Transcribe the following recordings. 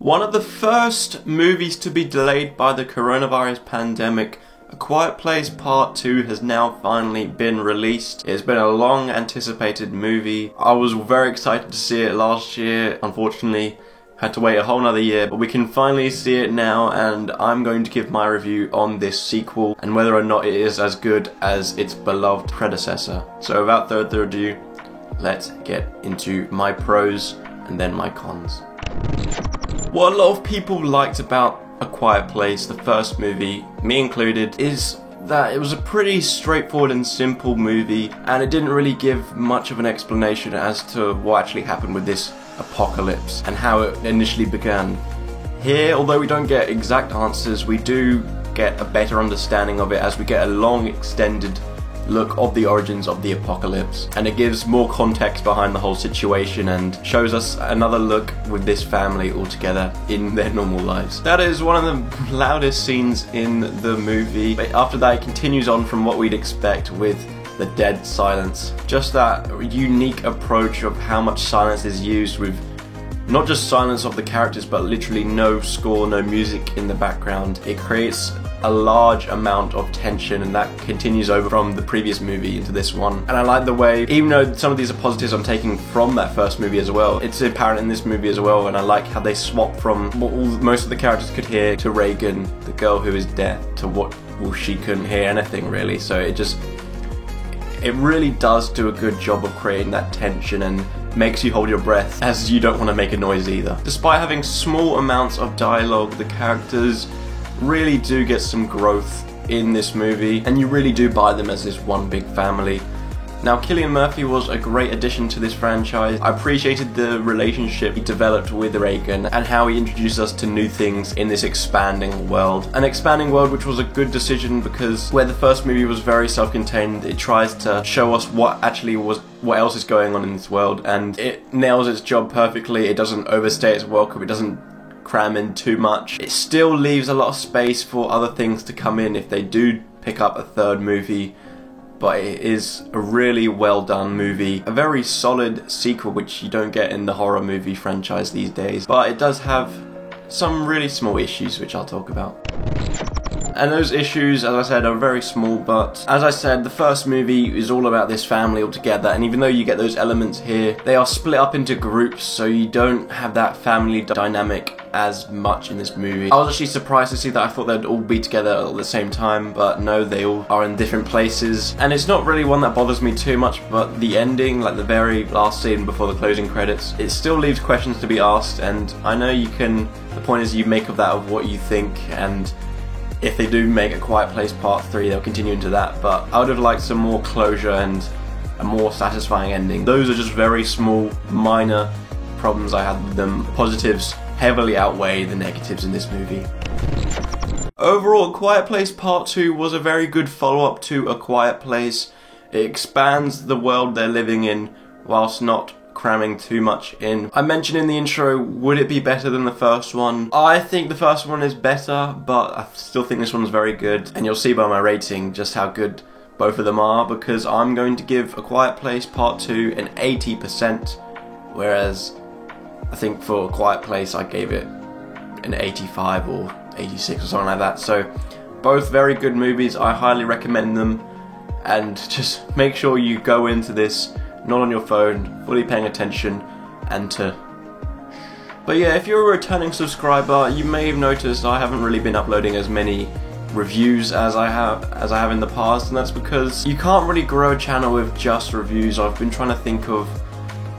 One of the first movies to be delayed by the coronavirus pandemic, A Quiet Place Part 2 has now finally been released. It's been a long anticipated movie. I was very excited to see it last year. Unfortunately, had to wait a whole nother year, but we can finally see it now, and I'm going to give my review on this sequel and whether or not it is as good as its beloved predecessor. So without further ado, let's get into my pros and then my cons. What a lot of people liked about A Quiet Place, the first movie, me included, is that it was a pretty straightforward and simple movie, and it didn't really give much of an explanation as to what actually happened with this apocalypse and how it initially began. Here, although we don't get exact answers, we do get a better understanding of it as we get a long extended look of the origins of the apocalypse, and it gives more context behind the whole situation and shows us another look with this family all together in their normal lives. That is one of the loudest scenes in the movie, but after that it continues on from what we'd expect with the dead silence. Just that unique approach of how much silence is used, with not just silence of the characters but literally no score, no music in the background. It creates a large amount of tension, and that continues over from the previous movie into this one. And I like the way, even though some of these are positives I'm taking from that first movie as well, it's apparent in this movie as well, and I like how they swap from what most of the characters could hear to Reagan, the girl who is deaf, to what she couldn't hear anything really. So it really does do a good job of creating that tension and makes you hold your breath as you don't want to make a noise either. Despite having small amounts of dialogue, the characters really do get some growth in this movie, and you really do buy them as this one big family. Now, Cillian Murphy was a great addition to this franchise. I appreciated the relationship he developed with Reagan and how he introduced us to new things in this expanding world. An expanding world which was a good decision, because where the first movie was very self-contained, it tries to show us what else is going on in this world, and it nails its job perfectly. It doesn't overstay its welcome, it doesn't cram in too much. It still leaves a lot of space for other things to come in if they do pick up a third movie, but it is a really well done movie, a very solid sequel which you don't get in the horror movie franchise these days, but it does have some really small issues which I'll talk about. And those issues, as I said, are very small, but as I said, the first movie is all about this family all together, and even though you get those elements here, they are split up into groups, so you don't have that family dynamic as much in this movie. I was actually surprised to see that. I thought they'd all be together at the same time, but no, they all are in different places. And it's not really one that bothers me too much, but the ending, like the very last scene before the closing credits, it still leaves questions to be asked, and I know the point is you make of that of what you think, and if they do make A Quiet Place Part 3, they'll continue into that, but I would have liked some more closure and a more satisfying ending. Those are just very small, minor problems I had with them. Positives heavily outweigh the negatives in this movie. Overall, A Quiet Place Part 2 was a very good follow-up to A Quiet Place. It expands the world they're living in whilst not cramming too much in. I mentioned in the intro, would it be better than the first one? I think the first one is better, but I still think this one's very good, and you'll see by my rating just how good both of them are, because I'm going to give A Quiet Place Part 2 an 80%, whereas I think for A Quiet Place I gave it an 85 or 86 or something like that. So both very good movies, I highly recommend them, and just make sure you go into this not on your phone, fully paying attention, But yeah, if you're a returning subscriber, you may have noticed I haven't really been uploading as many reviews as I have in the past, and that's because you can't really grow a channel with just reviews. I've been trying to think of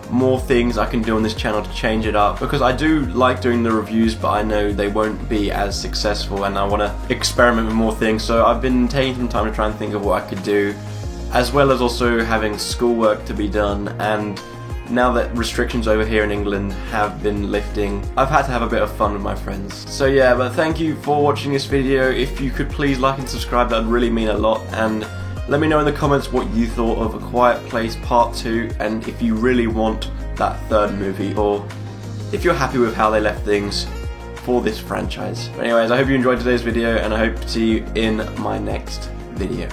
more things I can do on this channel to change it up, because I do like doing the reviews, but I know they won't be as successful, and I want to experiment with more things. So I've been taking some time to try and think of what I could do, as well as also having schoolwork to be done, and now that restrictions over here in England have been lifting, I've had to have a bit of fun with my friends. So yeah, but thank you for watching this video. If you could please like and subscribe, that would really mean a lot, and let me know in the comments what you thought of A Quiet Place Part 2, and if you really want that third movie, or if you're happy with how they left things for this franchise. But anyways, I hope you enjoyed today's video, and I hope to see you in my next video.